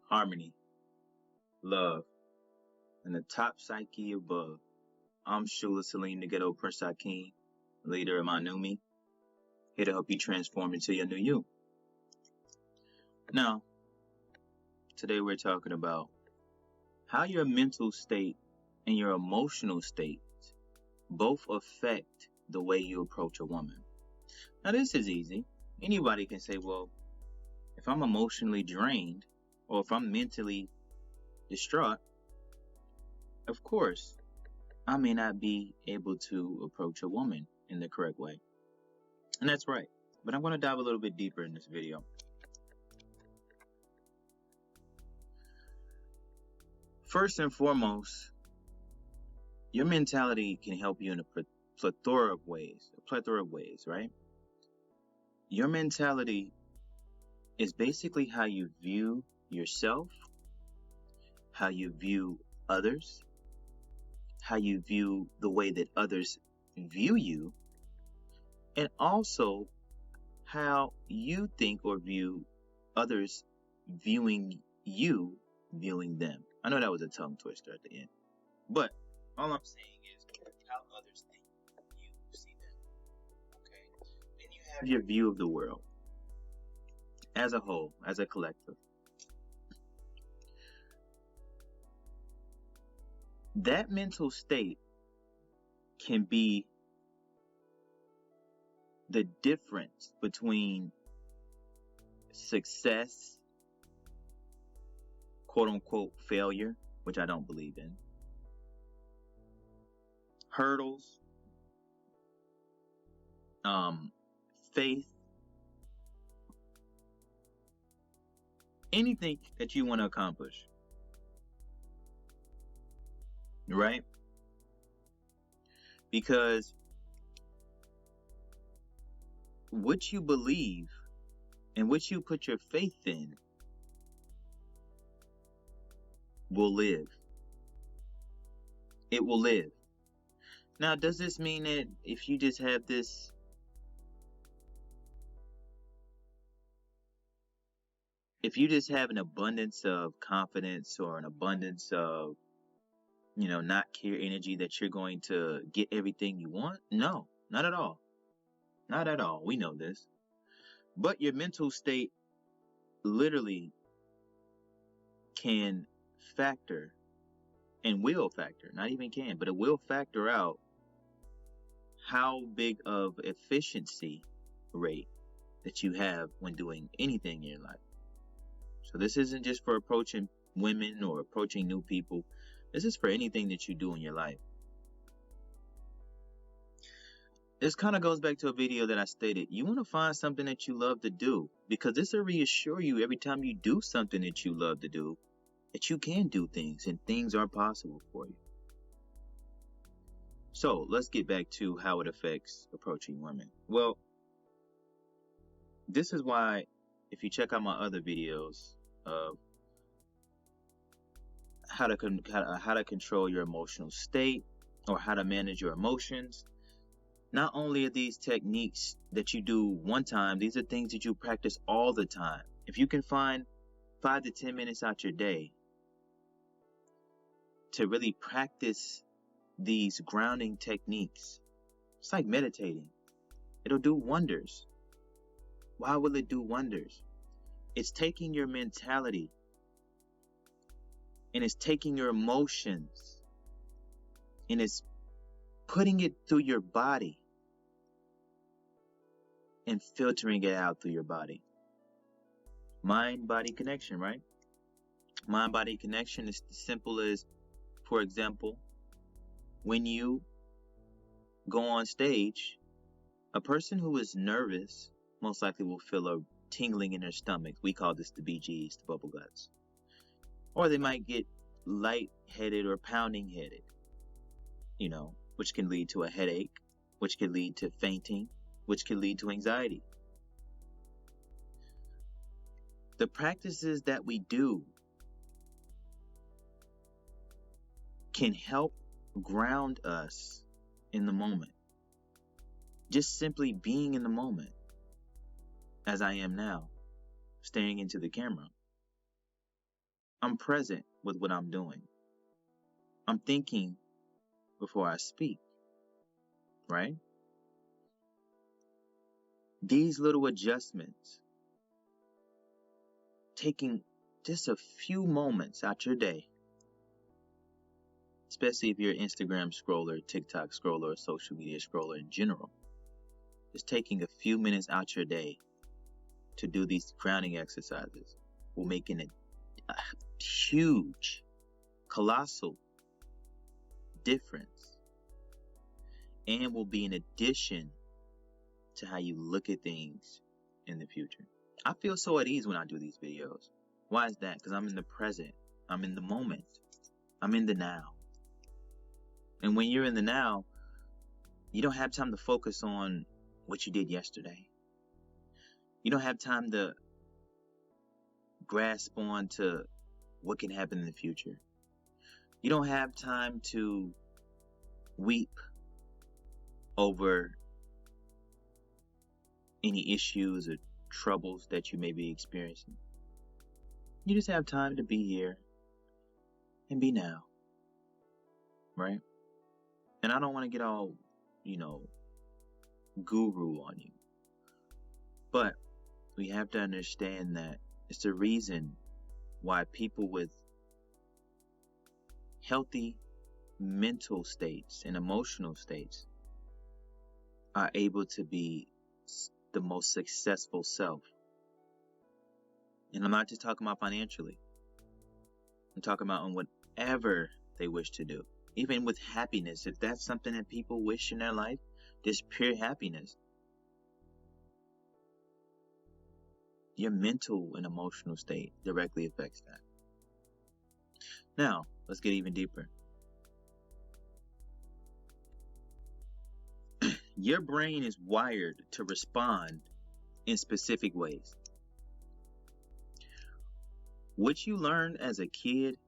harmony, love, and the top psyche above. I'm Shula Salim, the Ghetto Prince Hakeem, leader of my new me, here to help you transform into your new you. Now, today we're talking about how your mental state and your emotional state both affect the way you approach a woman. Now, this is easy. Anybody can say, well, if I'm emotionally drained or if I'm mentally distraught, of course, I may not be able to approach a woman in the correct way. And that's right. But I'm going to dive a little bit deeper in this video. First and foremost, your mentality can help you in a plethora of ways, right? Your mentality is basically how you view yourself, how you view others, how you view the way that others view you, and also how you think or view others viewing you, viewing them. I know that was a tongue twister at the end, but all I'm saying is how others think you see them. Okay? Then you have your view of the world as a whole, as a collective. That mental state can be the difference between success, quote unquote failure, which I don't believe in, hurdles, faith, anything that you want to accomplish, right? Because what you believe and what you put your faith in will live. It will live. Now, does this mean that if you just have this an abundance of confidence or an abundance of, not care energy, that you're going to get everything you want? No, not at all. Not at all. We know this. But your mental state literally can factor and will factor, not even can, but it will factor out how big of efficiency rate that you have when doing anything in your life. So this isn't just for approaching women or approaching new people. This is for anything that you do in your life. This kind of goes back to a video that I stated. You want to find something that you love to do, because this will reassure you every time you do something that you love to do, that you can do things and things are possible for you. So let's get back to how it affects approaching women. Well, this is why, if you check out my other videos of how to control your emotional state or how to manage your emotions, not only are these techniques that you do one time, these are things that you practice all the time. If you can find 5 to 10 minutes out your day to really practice these grounding techniques, it's like meditating. It'll do wonders. Why will it do wonders? It's taking your mentality and it's taking your emotions and it's putting it through your body and filtering it out through your body. Mind-body connection, right? Mind-body connection is as simple as, for example, when you go on stage, a person who is nervous most likely will feel a tingling in their stomach. We call this the BGs, the bubble guts. Or they might get lightheaded or pounding headed, which can lead to a headache, which can lead to fainting, which can lead to anxiety. The practices that we do can help ground us in the moment. Just simply being in the moment, as I am now, staring into the camera. I'm present with what I'm doing. I'm thinking before I speak, right? These little adjustments, taking just a few moments out your day, especially if you're an Instagram scroller, TikTok scroller, or social media scroller in general, just taking a few minutes out your day to do these grounding exercises will make a huge, colossal difference, and will be an addition to how you look at things in the future. I feel so at ease when I do these videos. Why is that? Because I'm in the present. I'm in the moment. I'm in the now. And when you're in the now, you don't have time to focus on what you did yesterday. You don't have time to grasp on to what can happen in the future. You don't have time to weep over any issues or troubles that you may be experiencing. You just have time to be here and be now, right? And I don't want to get all, guru on you, but we have to understand that it's the reason why people with healthy mental states and emotional states are able to be the most successful self. And I'm not just talking about financially. I'm talking about on whatever they wish to do. Even with happiness, if that's something that people wish in their life, just pure happiness. Your mental and emotional state directly affects that. Now, let's get even deeper. Your brain is wired to respond in specific ways. What you learned as a kid,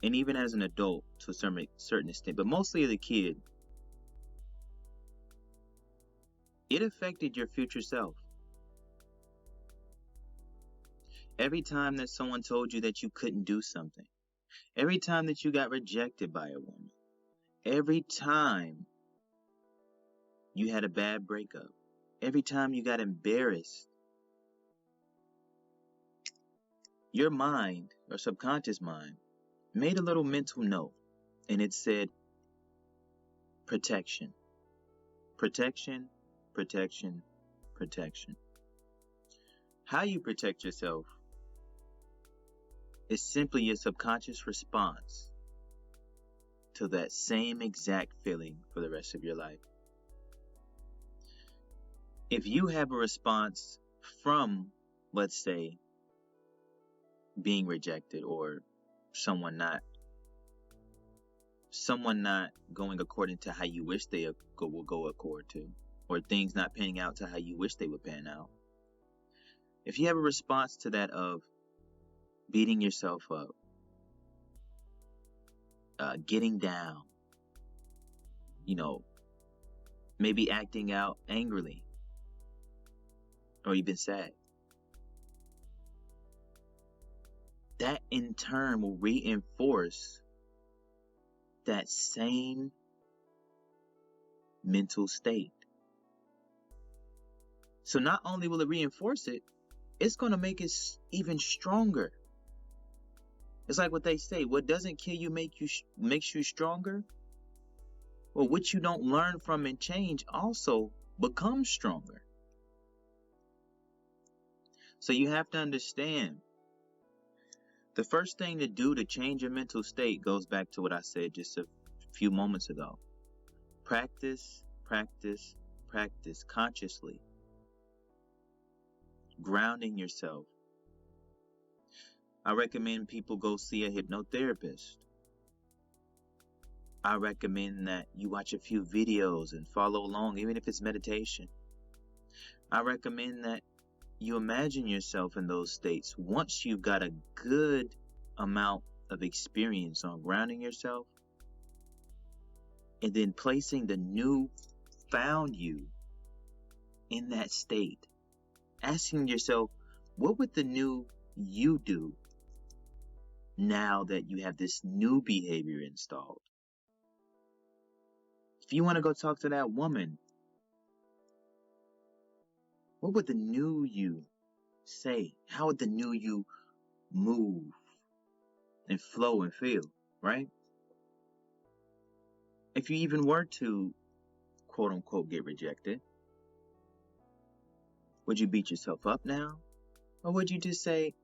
and even as an adult to a certain extent, but mostly as a kid, it affected your future self. Every time that someone told you that you couldn't do something, every time that you got rejected by a woman, every time you had a bad breakup, every time you got embarrassed, your mind, or subconscious mind, made a little mental note, and it said, protection, protection, protection, protection. How you protect yourself is simply your subconscious response to that same exact feeling for the rest of your life. If you have a response from, let's say, being rejected, or someone not going according to how you wish they will go accord to, or things not panning out to how you wish they would pan out. If you have a response to that of beating yourself up, getting down, maybe acting out angrily, or even sad, that in turn will reinforce that same mental state. So not only will it reinforce it, it's going to make it even stronger. It's like what they say, what doesn't kill you makes you stronger. Well, what you don't learn from and change also becomes stronger. So you have to understand, the first thing to do to change your mental state goes back to what I said just a few moments ago. Practice, practice, practice consciously. Grounding yourself. I recommend people go see a hypnotherapist. I recommend that you watch a few videos and follow along, even if it's meditation. I recommend that you imagine yourself in those states once you've got a good amount of experience on grounding yourself, and then placing the new found you in that state. Asking yourself, what would the new you do now that you have this new behavior installed. If you want to go talk to that woman, what would the new you say? How would the new you move and flow and feel, right? If you even were to, quote unquote, get rejected, would you beat yourself up now? Or would you just say,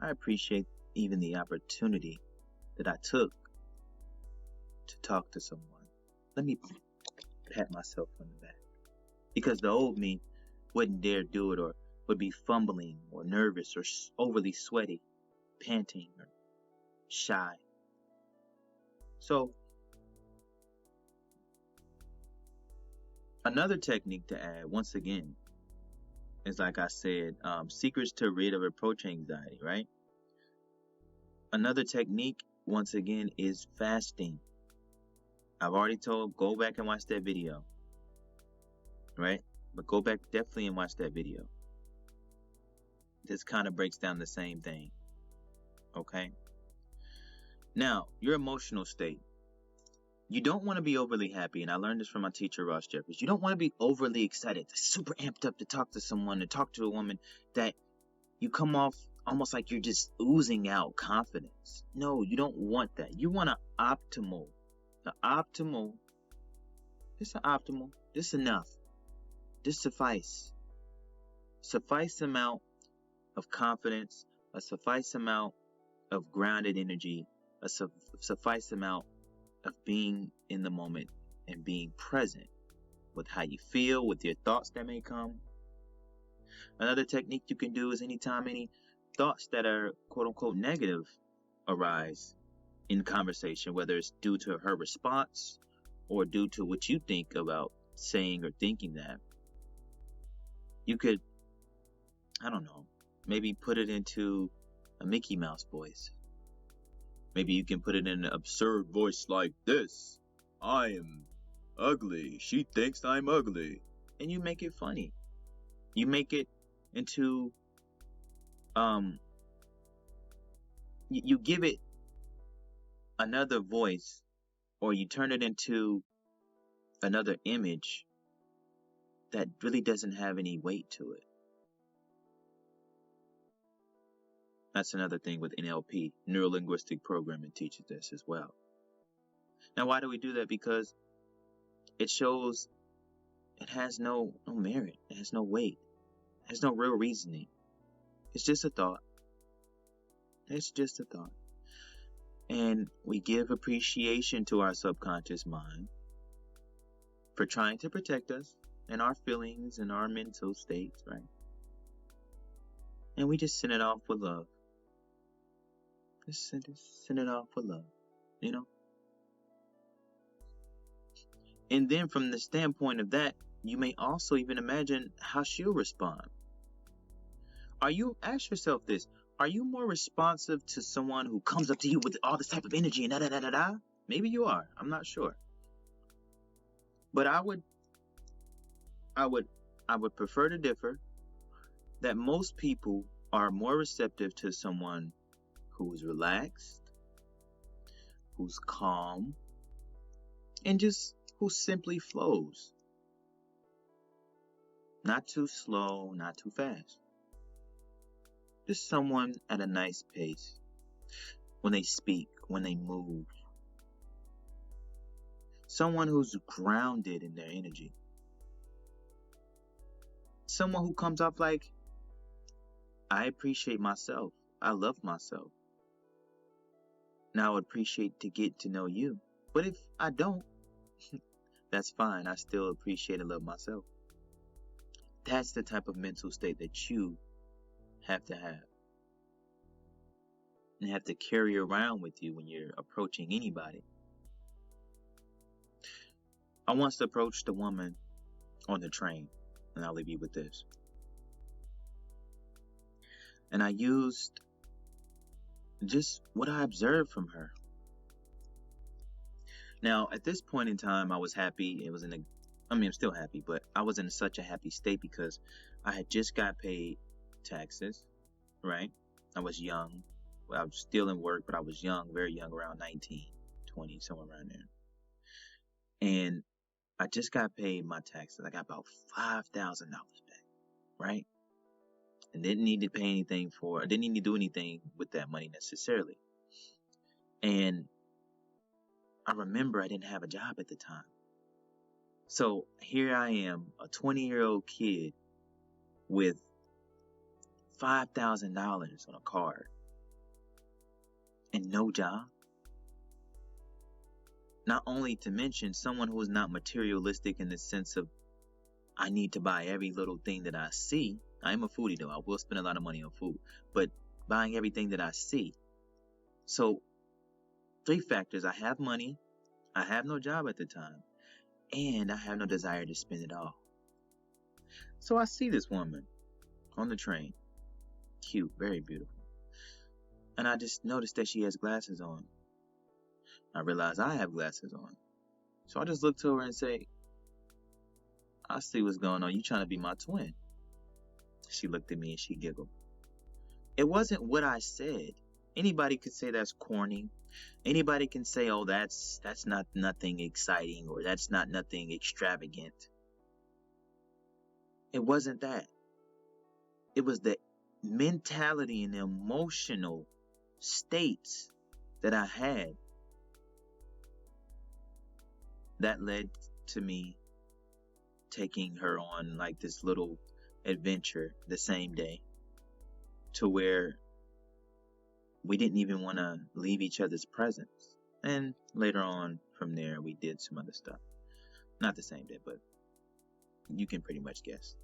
I appreciate even the opportunity that I took to talk to someone. Let me pat myself on the back. Because the old me wouldn't dare do it, or would be fumbling or nervous or overly sweaty, panting or shy. So, another technique to add, once again, is like I said, secrets to rid of approach anxiety, right? Another technique, once again, is fasting. I've already told, go back and watch that video, right? But go back definitely and watch that video. This kind of breaks down the same thing, okay? Now, your emotional state. You don't want to be overly happy, and I learned this from my teacher, Ross Jeffers. You don't want to be overly excited, super amped up to talk to someone, to talk to a woman, that you come off almost like you're just oozing out confidence. No, you don't want that. You want an optimal. The optimal. Just an optimal. Just enough. Just suffice. Suffice amount of confidence. A suffice amount of grounded energy. A suffice amount of being in the moment and being present with how you feel, with your thoughts that may come. Another technique you can do is anytime any thoughts that are quote unquote negative arise in conversation, whether it's due to her response or due to what you think about saying or thinking that, you could, I don't know, maybe put it into a Mickey Mouse voice. Maybe you can put it in an absurd voice like this. I am ugly. She thinks I'm ugly. And you make it funny. You make it into, you give it another voice, or you turn it into another image that really doesn't have any weight to it. That's another thing with NLP, Neuro-Linguistic Programming, teaches this as well. Now, why do we do that? Because it shows it has no merit. It has no weight. It has no real reasoning. It's just a thought. It's just a thought. And we give appreciation to our subconscious mind for trying to protect us and our feelings and our mental states, right? And we just send it off with love. Just send it off with love, you know? And then from the standpoint of that, you may also even imagine how she'll respond. Ask yourself this, are you more responsive to someone who comes up to you with all this type of energy and da-da-da-da-da? Maybe you are, I'm not sure. But I would prefer to differ that most people are more receptive to someone who's relaxed, who's calm, and just who simply flows. Not too slow, not too fast. Just someone at a nice pace. When they speak, when they move. Someone who's grounded in their energy. Someone who comes off like, I appreciate myself. I love myself. Now I would appreciate to get to know you. But if I don't, that's fine. I still appreciate and love myself. That's the type of mental state that you have to have. And have to carry around with you when you're approaching anybody. I once approached a woman on the train, and I'll leave you with this. And I used just what I observed from her. Now, at this point in time, I was happy. I'm still happy, but I was in such a happy state because I had just got paid taxes, right? I was young. I was still in work, but I was young, very young, around 19, 20, somewhere around there. And I just got paid my taxes. I got about $5,000 back, right? And didn't need to pay anything for, I didn't need to do anything with that money necessarily. And I remember I didn't have a job at the time. So here I am, a 20-year-old kid with $5,000 on a card and no job. Not only to mention someone who is not materialistic in the sense of I need to buy every little thing that I see. I am a foodie though. I will spend a lot of money on food, but buying everything that I see. So 3 factors: I have money, I have no job at the time, and I have no desire to spend it all. So I see this woman on the train, cute, very beautiful, and I just noticed that she has glasses on. I realize I have glasses on, so I just look to her and say, I see what's going on. You trying to be my twin? She looked at me and she giggled. It wasn't what I said. Anybody could say that's corny. Anybody can say, oh, that's not nothing exciting, or that's not nothing extravagant. It wasn't that. It was the mentality and the emotional states that I had that led to me taking her on like this little adventure the same day, to where we didn't even want to leave each other's presence. And later on from there, we did some other stuff. Not the same day, but you can pretty much guess.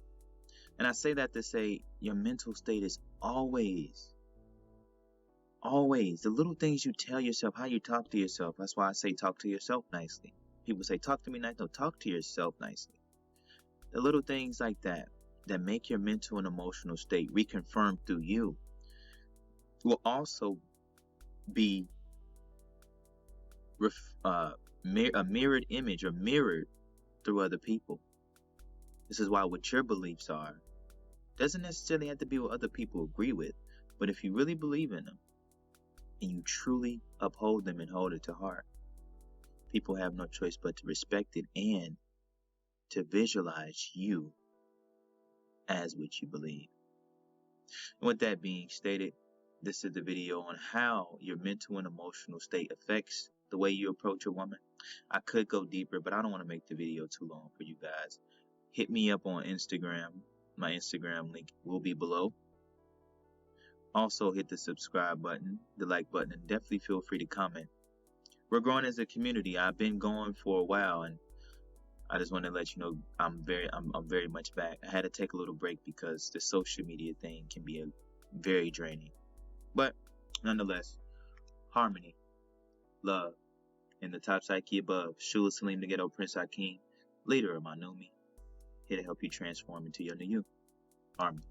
And I say that to say your mental state is always the little things you tell yourself, how you talk to yourself. That's why I say talk to yourself nicely. People say talk to me nice. No, talk to yourself nicely. The little things like that make your mental and emotional state reconfirmed through you will also be a mirrored image, or mirrored through other people. This is why what your beliefs are doesn't necessarily have to be what other people agree with, but if you really believe in them and you truly uphold them and hold it to heart, people have no choice but to respect it and to visualize you as what you believe. And with that being stated, this is the video on how your mental and emotional state affects the way you approach a woman. I could go deeper, but I don't want to make the video too long for you guys. Hit me up on Instagram. My Instagram link will be below. Also hit the subscribe button, the like button, and definitely feel free to comment. We're growing as a community. I've been going for a while, and I just want to let you know I'm very much back. I had to take a little break because the social media thing can be very draining. But nonetheless, harmony, love, and the top side key above. Shula Salim the Ghetto Prince Hakeem, leader of Manumi, here to help you transform into your new you. Harmony.